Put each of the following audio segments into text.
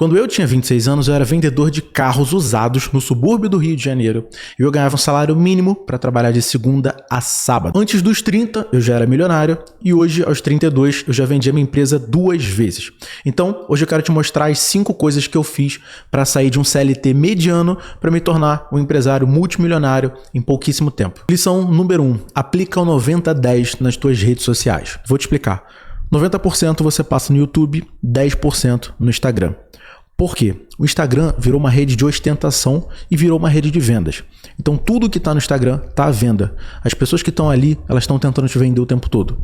Quando eu tinha 26 anos, eu era vendedor de carros usados no subúrbio do Rio de Janeiro. E eu ganhava um salário mínimo para trabalhar de segunda a sábado. Antes dos 30, eu já era milionário. E hoje, aos 32, eu já vendi a minha empresa 2 vezes. Então, hoje eu quero te mostrar as 5 coisas que eu fiz para sair de um CLT mediano para me tornar um empresário multimilionário em pouquíssimo tempo. Lição número 1. Aplica o 90-10 nas tuas redes sociais. Vou te explicar. 90% você passa no YouTube, 10% no Instagram. Por quê? O Instagram virou uma rede de ostentação e virou uma rede de vendas. Então tudo que está no Instagram está à venda. As pessoas que estão ali, elas estão tentando te vender o tempo todo.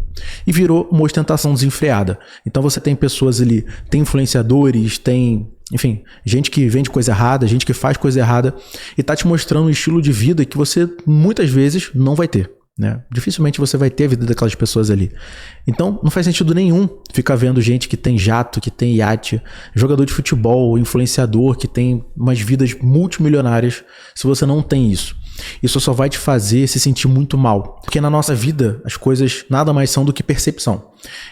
E virou uma ostentação desenfreada. Então você tem pessoas ali, tem influenciadores, tem, enfim, gente que vende coisa errada, gente que faz coisa errada e está te mostrando um estilo de vida que você muitas vezes não vai ter. Né? Dificilmente você vai ter a vida daquelas pessoas ali. Então não faz sentido nenhum ficar vendo gente que tem jato, que tem iate, jogador de futebol, influenciador, que tem umas vidas multimilionárias, se você não tem isso. Isso só vai te fazer se sentir muito mal. Porque na nossa vida as coisas nada mais são do que percepção.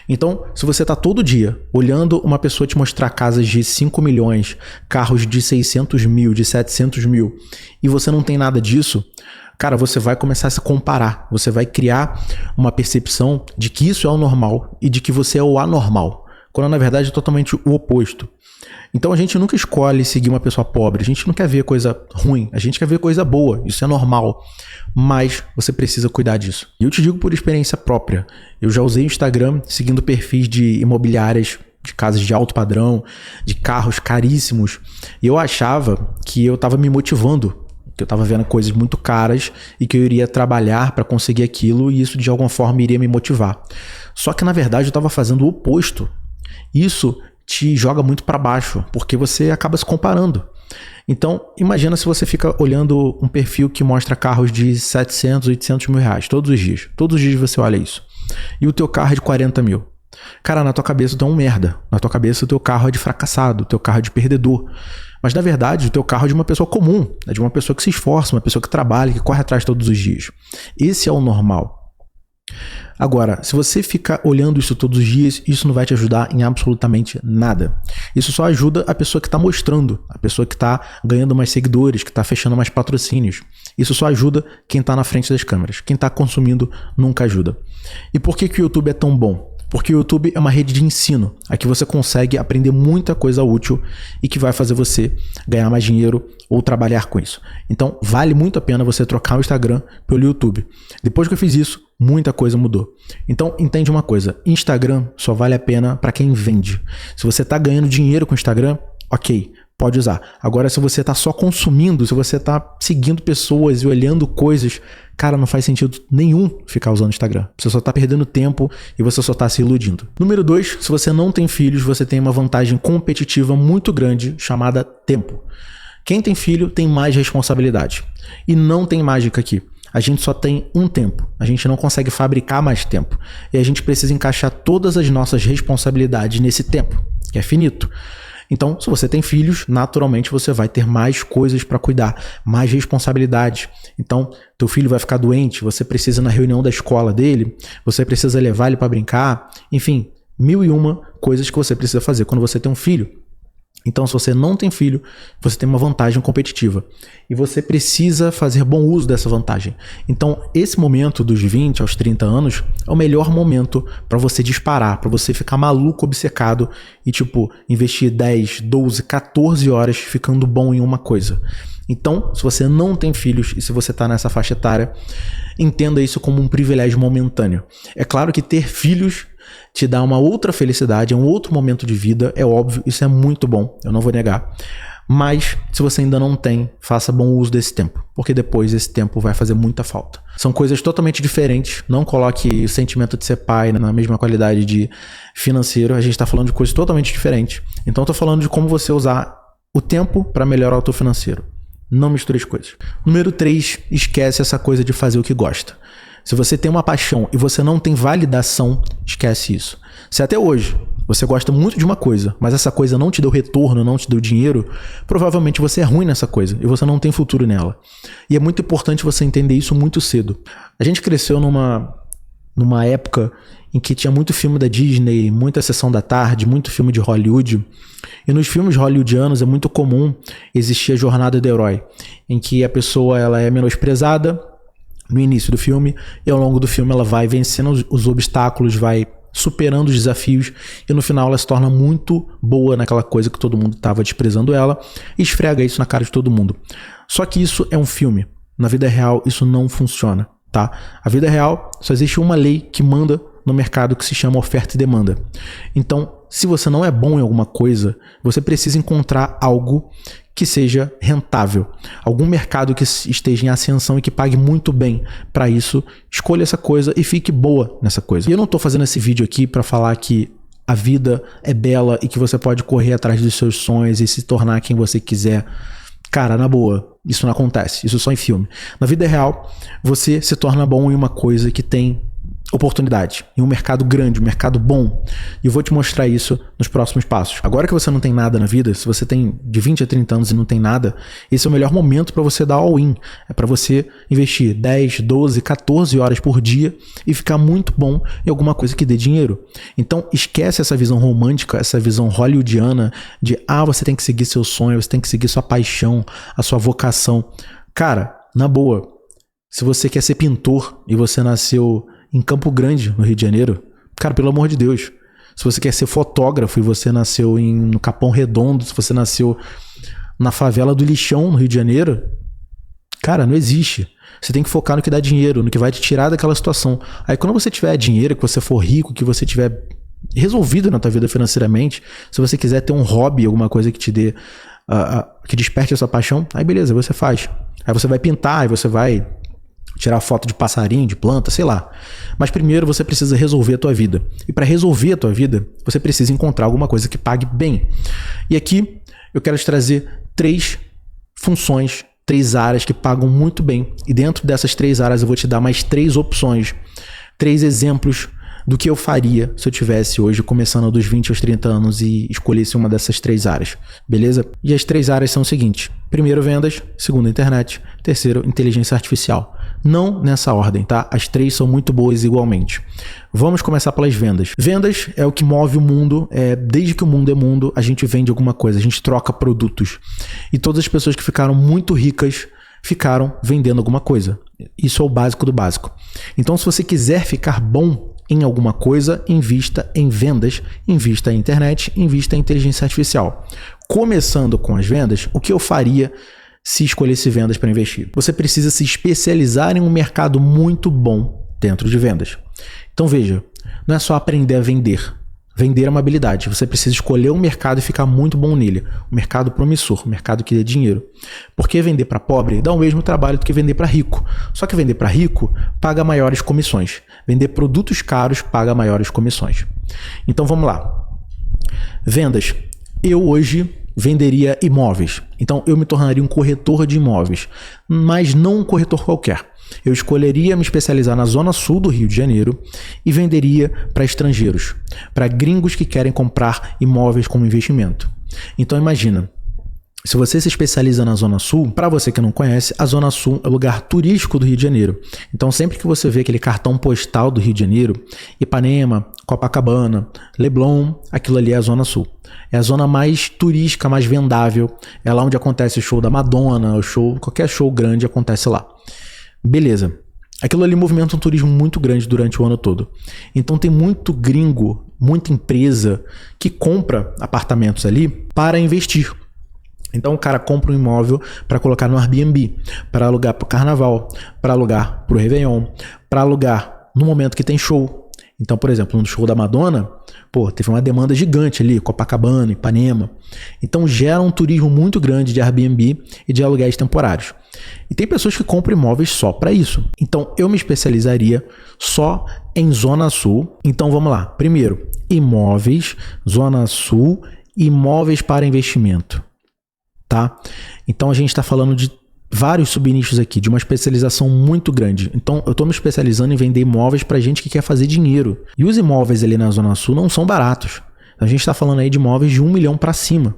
Então, se você está todo dia olhando uma pessoa te mostrar casas de 5 milhões, carros de 600 mil, de 700 mil, e você não tem nada disso, cara, você vai começar a se comparar. Você vai criar uma percepção de que isso é o normal e de que você é o anormal. Quando na verdade é totalmente o oposto. Então a gente nunca escolhe seguir uma pessoa pobre. A gente não quer ver coisa ruim. A gente quer ver coisa boa. Isso é normal. Mas você precisa cuidar disso. E eu te digo por experiência própria. Eu já usei o Instagram seguindo perfis de imobiliárias, de casas de alto padrão, de carros caríssimos. E eu achava que eu estava me motivando, que eu estava vendo coisas muito caras e que eu iria trabalhar para conseguir aquilo e isso de alguma forma iria me motivar. Só que na verdade eu estava fazendo o oposto. Isso te joga muito para baixo, porque você acaba se comparando. Então, imagina se você fica olhando um perfil que mostra carros de 700, 800 mil reais todos os dias. Todos os dias você olha isso. E o teu carro é de 40 mil. Cara, na tua cabeça tu é um merda. Na tua cabeça o teu carro é de fracassado, o teu carro é de perdedor. Mas na verdade o teu carro é de uma pessoa comum, é de uma pessoa que se esforça, uma pessoa que trabalha, que corre atrás todos os dias. Esse é o normal. Agora, se você ficar olhando isso todos os dias, isso não vai te ajudar em absolutamente nada. Isso só ajuda a pessoa que está mostrando, a pessoa que está ganhando mais seguidores, que está fechando mais patrocínios. Isso só ajuda quem está na frente das câmeras. Quem está consumindo nunca ajuda. E por que o YouTube é tão bom? Porque o YouTube é uma rede de ensino. Aqui você consegue aprender muita coisa útil e que vai fazer você ganhar mais dinheiro ou trabalhar com isso. Então vale muito a pena você trocar o Instagram pelo YouTube. Depois que eu fiz isso, muita coisa mudou. Então entende uma coisa, Instagram só vale a pena para quem vende. Se você está ganhando dinheiro com o Instagram, ok, pode usar. Agora se você está só consumindo, se você está seguindo pessoas e olhando coisas, cara, não faz sentido nenhum ficar usando o Instagram. Você só está perdendo tempo e você só está se iludindo. Número 2, se você não tem filhos, você tem uma vantagem competitiva muito grande chamada tempo. Quem tem filho tem mais responsabilidade. E não tem mágica aqui. A gente só tem um tempo. A gente não consegue fabricar mais tempo. E a gente precisa encaixar todas as nossas responsabilidades nesse tempo, que é finito. Então, se você tem filhos, naturalmente você vai ter mais coisas para cuidar, mais responsabilidades. Então, teu filho vai ficar doente, você precisa ir na reunião da escola dele, você precisa levar ele para brincar, enfim, 1001 coisas que você precisa fazer quando você tem um filho. Então, se você não tem filho, você tem uma vantagem competitiva. E você precisa fazer bom uso dessa vantagem. Então, esse momento dos 20 aos 30 anos é o melhor momento para você disparar, para você ficar maluco, obcecado e, investir 10, 12, 14 horas ficando bom em uma coisa. Então, se você não tem filhos e se você está nessa faixa etária, entenda isso como um privilégio momentâneo. É claro que ter filhos te dá uma outra felicidade, é um outro momento de vida, é óbvio, isso é muito bom, eu não vou negar. Mas, se você ainda não tem, faça bom uso desse tempo, porque depois esse tempo vai fazer muita falta. São coisas totalmente diferentes, não coloque o sentimento de ser pai na mesma qualidade de financeiro, a gente está falando de coisas totalmente diferentes. Então, eu estou falando de como você usar o tempo para melhorar o teu financeiro. Não misture as coisas. Número 3, esquece essa coisa de fazer o que gosta. Se você tem uma paixão e você não tem validação, esquece isso. Se até hoje você gosta muito de uma coisa, mas essa coisa não te deu retorno, não te deu dinheiro, provavelmente você é ruim nessa coisa e você não tem futuro nela. E é muito importante você entender isso muito cedo. A gente cresceu numa numa época em que tinha muito filme da Disney, muita sessão da tarde, muito filme de Hollywood. E nos filmes hollywoodianos é muito comum existir a jornada do herói, em que a pessoa ela é menosprezada no início do filme e ao longo do filme ela vai vencendo os obstáculos, vai superando os desafios e no final ela se torna muito boa naquela coisa que todo mundo estava desprezando ela e esfrega isso na cara de todo mundo. Só que isso é um filme. Na vida real isso não funciona, tá? A vida real só existe uma lei que manda no mercado que se chama oferta e demanda. Então, se você não é bom em alguma coisa, você precisa encontrar algo que seja rentável. Algum mercado que esteja em ascensão e que pague muito bem para isso. Escolha essa coisa e fique boa nessa coisa. E eu não estou fazendo esse vídeo aqui para falar que a vida é bela e que você pode correr atrás dos seus sonhos e se tornar quem você quiser. Cara, na boa, isso não acontece. Isso só em filme. Na vida real, você se torna bom em uma coisa que tem oportunidade, em um mercado grande, um mercado bom. E eu vou te mostrar isso nos próximos passos. Agora que você não tem nada na vida, se você tem de 20 a 30 anos e não tem nada, esse é o melhor momento para você dar all-in. É para você investir 10, 12, 14 horas por dia e ficar muito bom em alguma coisa que dê dinheiro. Então esquece essa visão romântica, essa visão hollywoodiana de você tem que seguir seu sonho, você tem que seguir sua paixão, a sua vocação. Cara, na boa, se você quer ser pintor e você nasceu em Campo Grande, no Rio de Janeiro, cara, pelo amor de Deus. Se você quer ser fotógrafo e você nasceu no Capão Redondo, se você nasceu na favela do Lixão, no Rio de Janeiro, cara, não existe. Você tem que focar no que dá dinheiro, no que vai te tirar daquela situação. Aí quando você tiver dinheiro, que você for rico, que você tiver resolvido na tua vida financeiramente, se você quiser ter um hobby, alguma coisa que te dê, que desperte a sua paixão, aí beleza, você faz. Aí você vai pintar, aí você vai tirar foto de passarinho, de planta, sei lá. Mas primeiro você precisa resolver a tua vida. E para resolver a tua vida, você precisa encontrar alguma coisa que pague bem. E aqui eu quero te trazer 3 funções, 3 áreas que pagam muito bem. E dentro dessas 3 áreas eu vou te dar mais 3 opções, 3 exemplos do que eu faria se eu tivesse hoje começando dos 20 aos 30 anos e escolhesse uma dessas 3 áreas, beleza? E as 3 áreas são o seguinte: primeiro, vendas; segundo, internet; terceiro, inteligência artificial. Não nessa ordem, tá? As 3 são muito boas igualmente. Vamos começar pelas vendas. Vendas é o que move o mundo. Desde que o mundo é mundo, a gente vende alguma coisa, a gente troca produtos. E todas as pessoas que ficaram muito ricas ficaram vendendo alguma coisa. Isso é o básico do básico. Então, se você quiser ficar bom em alguma coisa, invista em vendas, invista em internet, invista em inteligência artificial. Começando com as vendas, o que eu faria se escolhesse vendas para investir? Você precisa se especializar em um mercado muito bom dentro de vendas. Então veja, não é só aprender a vender. Vender é uma habilidade. Você precisa escolher um mercado e ficar muito bom nele. Um mercado promissor, um mercado que dê dinheiro. Porque vender para pobre dá o mesmo trabalho do que vender para rico. Só que vender para rico paga maiores comissões. Vender produtos caros paga maiores comissões. Então vamos lá. Vendas. Eu hoje venderia imóveis. Então eu me tornaria um corretor de imóveis. Mas não um corretor qualquer. Eu escolheria me especializar na zona sul do Rio de Janeiro e venderia para estrangeiros, para gringos que querem comprar imóveis como investimento. Então imagina, se você se especializa na zona sul, para você que não conhece, a zona sul é o lugar turístico do Rio de Janeiro. Então sempre que você vê aquele cartão postal do Rio de Janeiro, Ipanema, Copacabana, Leblon, aquilo ali é a zona sul. É a zona mais turística, mais vendável. É lá onde acontece o show da Madonna, qualquer show grande acontece lá. Beleza. Aquilo ali movimenta um turismo muito grande durante o ano todo. Então tem muito gringo, muita empresa que compra apartamentos ali para investir. Então o cara compra um imóvel para colocar no Airbnb, para alugar para o carnaval, para alugar para o Réveillon, para alugar no momento que tem show. Então, por exemplo, no show da Madonna, teve uma demanda gigante ali, Copacabana, Ipanema. Então gera um turismo muito grande de Airbnb e de aluguéis temporários. E tem pessoas que compram imóveis só para isso. Então eu me especializaria só em Zona Sul. Então vamos lá. Primeiro, imóveis, Zona Sul, imóveis para investimento. Tá? Então a gente está falando de vários subnichos aqui, de uma especialização muito grande. Então eu estou me especializando em vender imóveis para gente que quer fazer dinheiro. E os imóveis ali na Zona Sul não são baratos. A gente está falando aí de imóveis de 1 milhão para cima.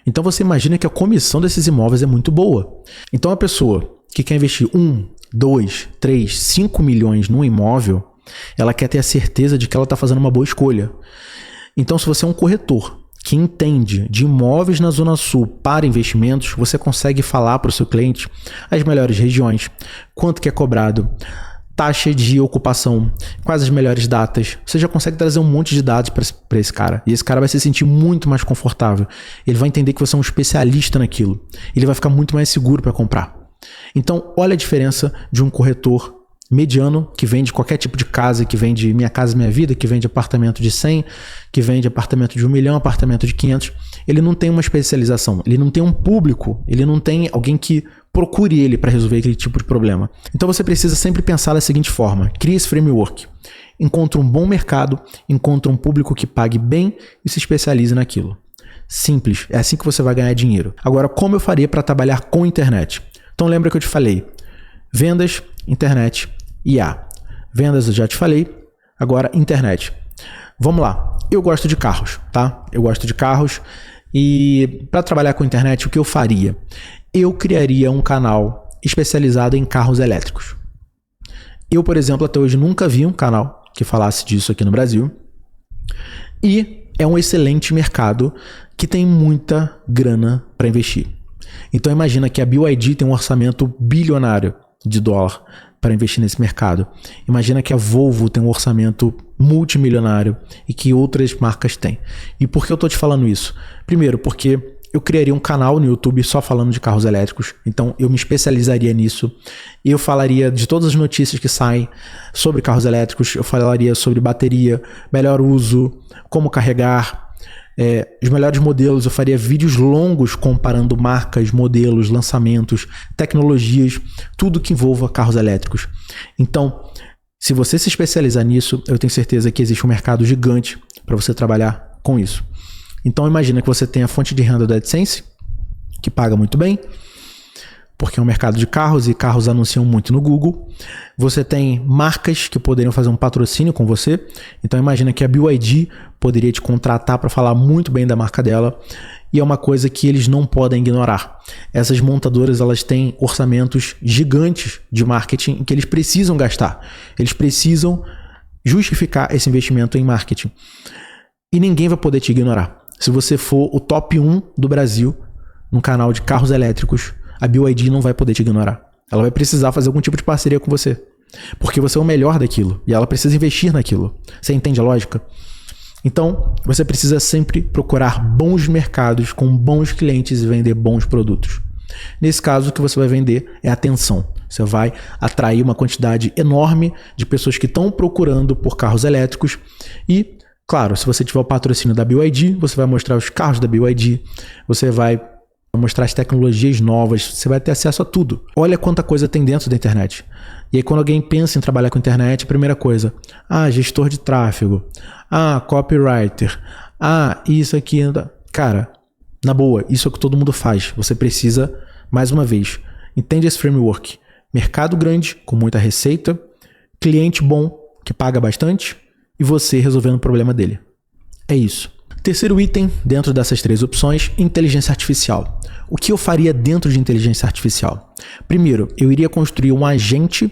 Então você imagina que a comissão desses imóveis é muito boa. Então a pessoa que quer investir 1, 2, 3, 5 milhões num imóvel, Ela quer ter a certeza de que ela está fazendo uma boa escolha. Então, se você é um corretor que entende de imóveis na Zona Sul para investimentos, você consegue falar para o seu cliente as melhores regiões, quanto que é cobrado, taxa de ocupação, quais as melhores datas. Você já consegue trazer um monte de dados para esse cara. E esse cara vai se sentir muito mais confortável. Ele vai entender que você é um especialista naquilo. Ele vai ficar muito mais seguro para comprar. Então, olha a diferença de um corretor mediano, que vende qualquer tipo de casa, que vende Minha Casa Minha Vida, que vende apartamento de 100, que vende apartamento de 1 milhão, apartamento de 500. Ele não tem uma especialização, ele não tem um público, ele não tem alguém que procure ele para resolver aquele tipo de problema. Então você precisa sempre pensar da seguinte forma: crie esse framework, encontre um bom mercado, encontre um público que pague bem e se especialize naquilo. Simples, é assim que você vai ganhar dinheiro. Agora, como eu faria para trabalhar com internet? Então lembra que eu te falei, vendas, internet, IA. Vendas eu já te falei, agora internet. Vamos lá, eu gosto de carros, tá? Eu gosto de carros e para trabalhar com internet, o que eu faria? Eu criaria um canal especializado em carros elétricos. Eu, por exemplo, até hoje nunca vi um canal que falasse disso aqui no Brasil. E é um excelente mercado que tem muita grana para investir. Então imagina que a BYD tem um orçamento bilionário de dólar para investir nesse mercado. Imagina que a Volvo tem um orçamento multimilionário e que outras marcas têm. E por que eu estou te falando isso? Primeiro, porque eu criaria um canal no YouTube só falando de carros elétricos. Então eu me especializaria nisso. Eu falaria de todas as notícias que saem sobre carros elétricos. Eu falaria sobre bateria, melhor uso, como carregar, os melhores modelos. Eu faria vídeos longos comparando marcas, modelos, lançamentos, tecnologias, tudo que envolva carros elétricos. Então, se você se especializar nisso, eu tenho certeza que existe um mercado gigante para você trabalhar com isso. Então imagina que você tem a fonte de renda da AdSense, que paga muito bem, porque é um mercado de carros e carros anunciam muito no Google. Você tem marcas que poderiam fazer um patrocínio com você. Então imagina que a BYD poderia te contratar para falar muito bem da marca dela. E é uma coisa que eles não podem ignorar. Essas montadoras, elas têm orçamentos gigantes de marketing que eles precisam gastar. Eles precisam justificar esse investimento em marketing. E ninguém vai poder te ignorar. Se você for o top 1 do Brasil no canal de carros elétricos, a BYD não vai poder te ignorar. Ela vai precisar fazer algum tipo de parceria com você. Porque você é o melhor daquilo. E ela precisa investir naquilo. Você entende a lógica? Então, você precisa sempre procurar bons mercados com bons clientes e vender bons produtos. Nesse caso, o que você vai vender é atenção. Você vai atrair uma quantidade enorme de pessoas que estão procurando por carros elétricos e, claro, se você tiver o patrocínio da BYD, você vai mostrar os carros da BYD, você vai mostrar as tecnologias novas, você vai ter acesso a tudo. Olha quanta coisa tem dentro da internet. E aí quando alguém pensa em trabalhar com internet, primeira coisa, gestor de tráfego, copywriter, isso aqui. Cara, na boa, isso é o que todo mundo faz. Você precisa, mais uma vez, entende esse framework. Mercado grande, com muita receita, cliente bom, que paga bastante, e você resolvendo o problema dele. É isso. Terceiro item, dentro dessas 3 opções, inteligência artificial. O que eu faria dentro de inteligência artificial? Primeiro, eu iria construir um agente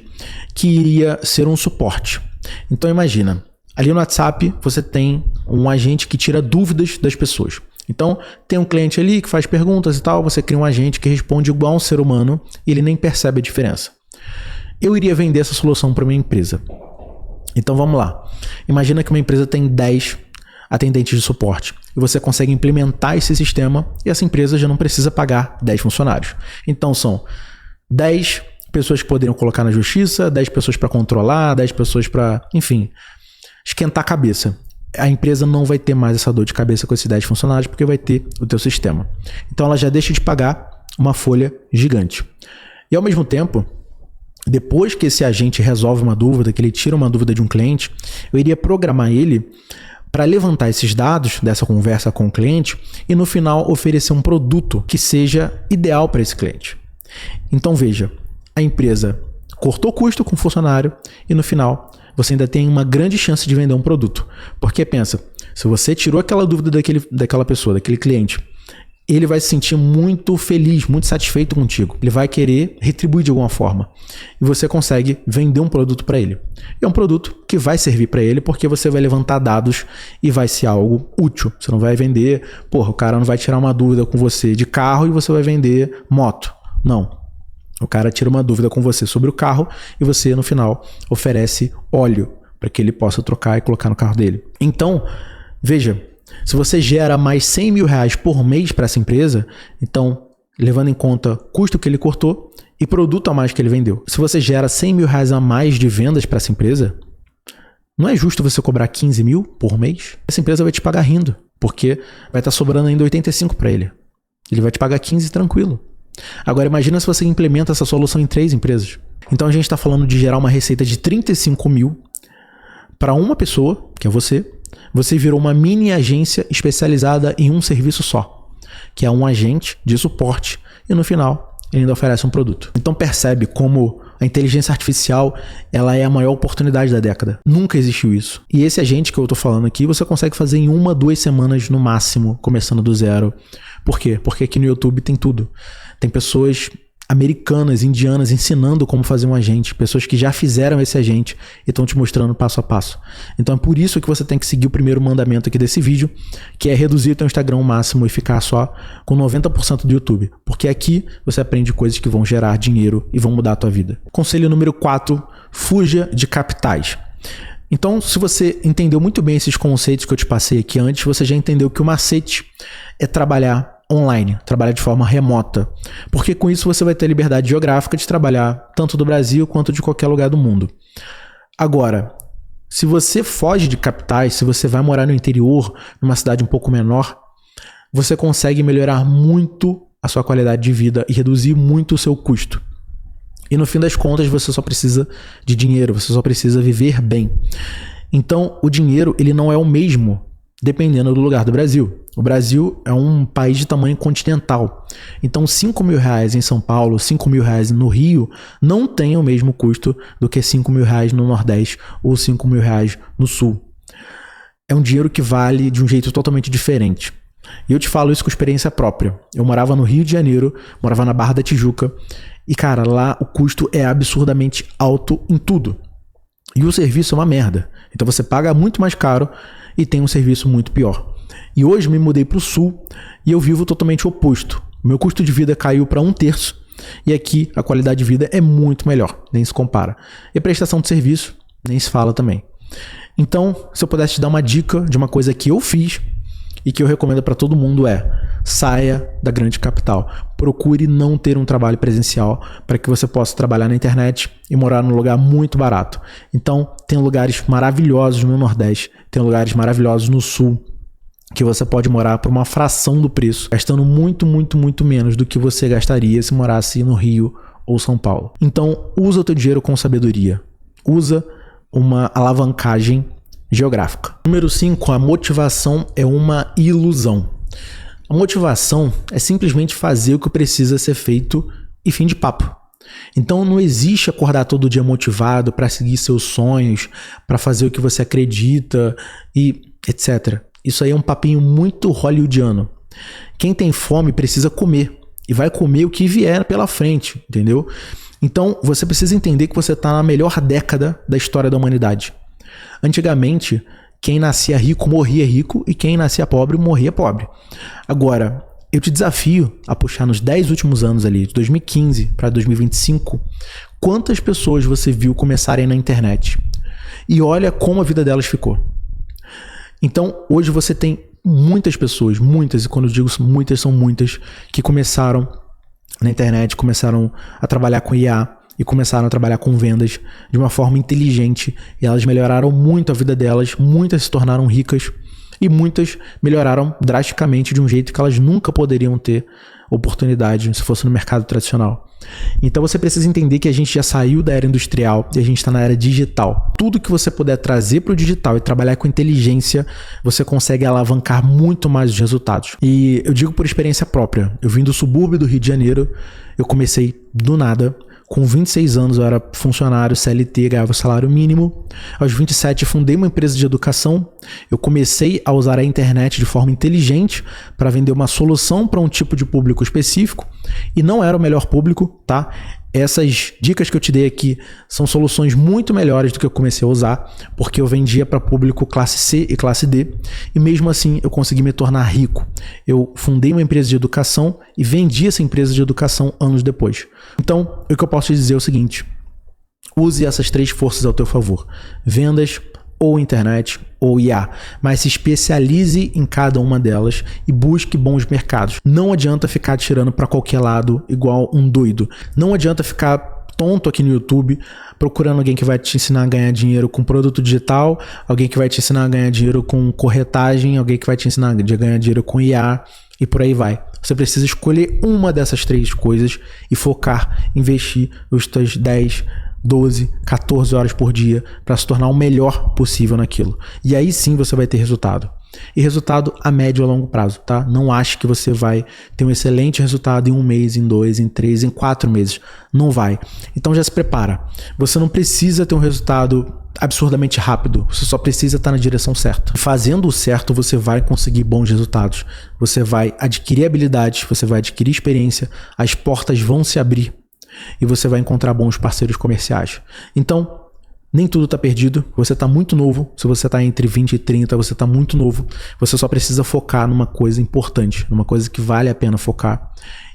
que iria ser um suporte. Então imagina, ali no WhatsApp você tem um agente que tira dúvidas das pessoas. Então tem um cliente ali que faz perguntas e tal, você cria um agente que responde igual a um ser humano e ele nem percebe a diferença. Eu iria vender essa solução para minha empresa. Então vamos lá. Imagina que uma empresa tem 10 atendentes de suporte e você consegue implementar esse sistema e essa empresa já não precisa pagar 10 funcionários. Então são 10 pessoas que poderiam colocar na justiça, 10 pessoas para controlar, 10 pessoas para, enfim, esquentar a cabeça. A empresa não vai ter mais essa dor de cabeça com esses 10 funcionários porque vai ter o teu sistema. Então ela já deixa de pagar uma folha gigante. E ao mesmo tempo, depois que esse agente resolve uma dúvida, que ele tira uma dúvida de um cliente, eu iria programar ele para levantar esses dados dessa conversa com o cliente e no final oferecer um produto que seja ideal para esse cliente. Então veja, a empresa cortou custo com o funcionário e no final você ainda tem uma grande chance de vender um produto. Porque pensa, se você tirou aquela dúvida daquela pessoa, daquele cliente, ele vai se sentir muito feliz, muito satisfeito contigo. Ele vai querer retribuir de alguma forma. E você consegue vender um produto para ele. É um produto que vai servir para ele porque você vai levantar dados e vai ser algo útil. Você não vai vender, o cara não vai tirar uma dúvida com você de carro e você vai vender moto. Não. O cara tira uma dúvida com você sobre o carro e você, no final, oferece óleo para que ele possa trocar e colocar no carro dele. Então, veja, se você gera mais 100 mil reais por mês para essa empresa, então, levando em conta o custo que ele cortou e produto a mais que ele vendeu. Se você gera 100 mil reais a mais de vendas para essa empresa, não é justo você cobrar 15 mil por mês? Essa empresa vai te pagar rindo, porque vai estar sobrando ainda 85 para ele. Ele vai te pagar 15 tranquilo. Agora imagina se você implementa essa solução em 3 empresas. Então a gente está falando de gerar uma receita de 35 mil para uma pessoa, que é você. Você virou uma mini agência especializada em um serviço só, que é um agente de suporte e no final ele ainda oferece um produto. Então percebe como a inteligência artificial ela é a maior oportunidade da década. Nunca existiu isso. E esse agente que eu estou falando aqui você consegue fazer em 1, 2 semanas no máximo, começando do zero. Por quê? Porque aqui no YouTube tem tudo. Tem pessoas americanas, indianas ensinando como fazer um agente, pessoas que já fizeram esse agente e estão te mostrando passo a passo. Então é por isso que você tem que seguir o primeiro mandamento aqui desse vídeo, que é reduzir o teu Instagram ao máximo e ficar só com 90% do YouTube, porque aqui você aprende coisas que vão gerar dinheiro e vão mudar a tua vida. Conselho número 4, fuja de capitais. Então, se você entendeu muito bem esses conceitos que eu te passei aqui antes, você já entendeu que o macete é trabalhar online, trabalhar de forma remota, porque com isso você vai ter liberdade geográfica de trabalhar tanto do Brasil quanto de qualquer lugar do mundo. Agora, se você foge de capitais, se você vai morar no interior, numa cidade um pouco menor, você consegue melhorar muito a sua qualidade de vida e reduzir muito o seu custo. E no fim das contas você só precisa de dinheiro, você só precisa viver bem. Então o dinheiro ele não é o mesmo dependendo do lugar do Brasil. O Brasil é um país de tamanho continental. Então 5 mil reais em São Paulo, 5 mil reais no Rio não tem o mesmo custo do que 5 mil reais no Nordeste ou 5 mil reais no Sul. É um dinheiro que vale de um jeito totalmente diferente. E eu te falo isso com experiência própria. Eu morava no Rio de Janeiro, morava na Barra da Tijuca e cara, lá o custo é absurdamente alto em tudo. E o serviço é uma merda. Então você paga muito mais caro e tem um serviço muito pior. E hoje me mudei para o sul e eu vivo totalmente oposto. O meu custo de vida caiu para 1/3 e aqui a qualidade de vida é muito melhor, nem se compara. E a prestação de serviço nem se fala também. Então, se eu pudesse te dar uma dica de uma coisa que eu fiz e que eu recomendo para todo mundo saia da grande capital. Procure não ter um trabalho presencial para que você possa trabalhar na internet e morar num lugar muito barato. Então, tem lugares maravilhosos no Nordeste, tem lugares maravilhosos no Sul, que você pode morar por uma fração do preço, gastando muito, muito, muito menos do que você gastaria se morasse no Rio ou São Paulo. Então, usa o teu dinheiro com sabedoria. Usa uma alavancagem geográfica. Número 5, a motivação é uma ilusão. A motivação é simplesmente fazer o que precisa ser feito e fim de papo. Então não existe acordar todo dia motivado para seguir seus sonhos, para fazer o que você acredita e etc. Isso aí é um papinho muito hollywoodiano. Quem tem fome precisa comer e vai comer o que vier pela frente, entendeu? Então você precisa entender que você está na melhor década da história da humanidade. Antigamente, quem nascia rico morria rico e quem nascia pobre morria pobre. Agora, eu te desafio a puxar nos 10 últimos anos ali, de 2015 para 2025, quantas pessoas você viu começarem na internet. E olha como a vida delas ficou. Então, hoje você tem muitas pessoas, muitas, e quando eu digo muitas, são muitas, que começaram na internet, começaram a trabalhar com IA, e começaram a trabalhar com vendas de uma forma inteligente e elas melhoraram muito a vida delas, muitas se tornaram ricas e muitas melhoraram drasticamente de um jeito que elas nunca poderiam ter oportunidade se fosse no mercado tradicional. Então você precisa entender que a gente já saiu da era industrial e a gente está na era digital. Tudo que você puder trazer para o digital e trabalhar com inteligência, você consegue alavancar muito mais os resultados. E eu digo por experiência própria, eu vim do subúrbio do Rio de Janeiro, eu comecei do nada, Com 26 anos eu era funcionário CLT, ganhava o salário mínimo. Aos 27 fundei uma empresa de educação. Eu comecei a usar a internet de forma inteligente para vender uma solução para um tipo de público específico. E não era o melhor público, tá? Essas dicas que eu te dei aqui são soluções muito melhores do que eu comecei a usar, porque eu vendia para público classe C e classe D, e mesmo assim eu consegui me tornar rico. Eu fundei uma empresa de educação e vendi essa empresa de educação anos depois. Então, o que eu posso te dizer é o seguinte: use essas 3 forças ao teu favor: vendas, ou internet, ou IA, mas se especialize em cada uma delas e busque bons mercados. Não adianta ficar tirando para qualquer lado igual um doido. Não adianta ficar tonto aqui no YouTube procurando alguém que vai te ensinar a ganhar dinheiro com produto digital, alguém que vai te ensinar a ganhar dinheiro com corretagem, alguém que vai te ensinar a ganhar dinheiro com IA e por aí vai. Você precisa escolher uma dessas 3 coisas e focar, investir os teus 10, 12, 14 horas por dia para se tornar o melhor possível naquilo. E aí sim você vai ter resultado. E resultado a médio e a longo prazo, tá? Não ache que você vai ter um excelente resultado em 1 mês, em 2, em 3, em 4 meses. Não vai. Então já se prepara. Você não precisa ter um resultado absurdamente rápido. Você só precisa estar na direção certa. Fazendo o certo, você vai conseguir bons resultados. Você vai adquirir habilidades, você vai adquirir experiência, as portas vão se abrir e você vai encontrar bons parceiros comerciais. Então, nem tudo está perdido. Você está muito novo. Se você está entre 20 e 30, você está muito novo. Você só precisa focar numa coisa importante, numa coisa que vale a pena focar.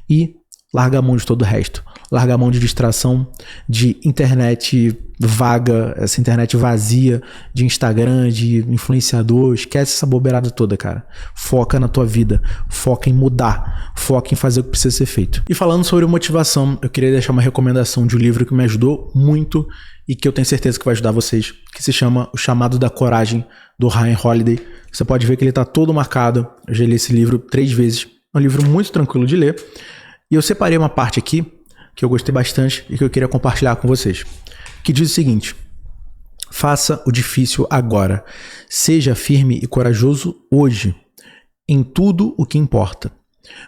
E larga a mão de todo o resto. Larga a mão de distração, de internet vaga, essa internet vazia, de Instagram, de influenciador. Esquece essa bobeirada toda, cara. Foca na tua vida. Foca em mudar. Foca em fazer o que precisa ser feito. E falando sobre motivação, eu queria deixar uma recomendação de um livro que me ajudou muito e que eu tenho certeza que vai ajudar vocês, que se chama O Chamado da Coragem, do Ryan Holiday. Você pode ver que ele está todo marcado. Eu já li esse livro 3 vezes. É um livro muito tranquilo de ler. E eu separei uma parte aqui que eu gostei bastante e que eu queria compartilhar com vocês, que diz o seguinte: faça o difícil agora. Seja firme e corajoso hoje, em tudo o que importa.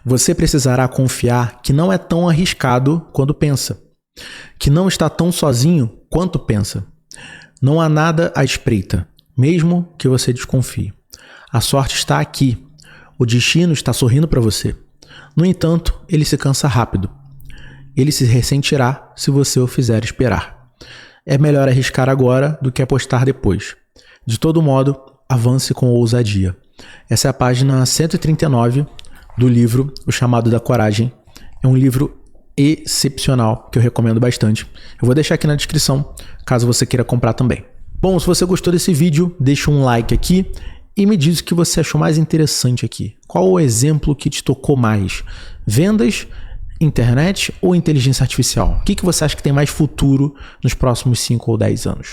Você precisará confiar que não é tão arriscado quanto pensa, que não está tão sozinho quanto pensa. Não há nada à espreita, mesmo que você desconfie. A sorte está aqui. O destino está sorrindo para você. No entanto, ele se cansa rápido. Ele se ressentirá se você o fizer esperar. É melhor arriscar agora do que apostar depois. De todo modo, avance com ousadia. Essa é a página 139 do livro O Chamado da Coragem. É um livro excepcional que eu recomendo bastante. Eu vou deixar aqui na descrição, caso você queira comprar também. Bom, se você gostou desse vídeo, deixa um like aqui e me diz o que você achou mais interessante aqui. Qual o exemplo que te tocou mais? Vendas, internet ou inteligência artificial? O que você acha que tem mais futuro nos próximos 5 ou 10 anos?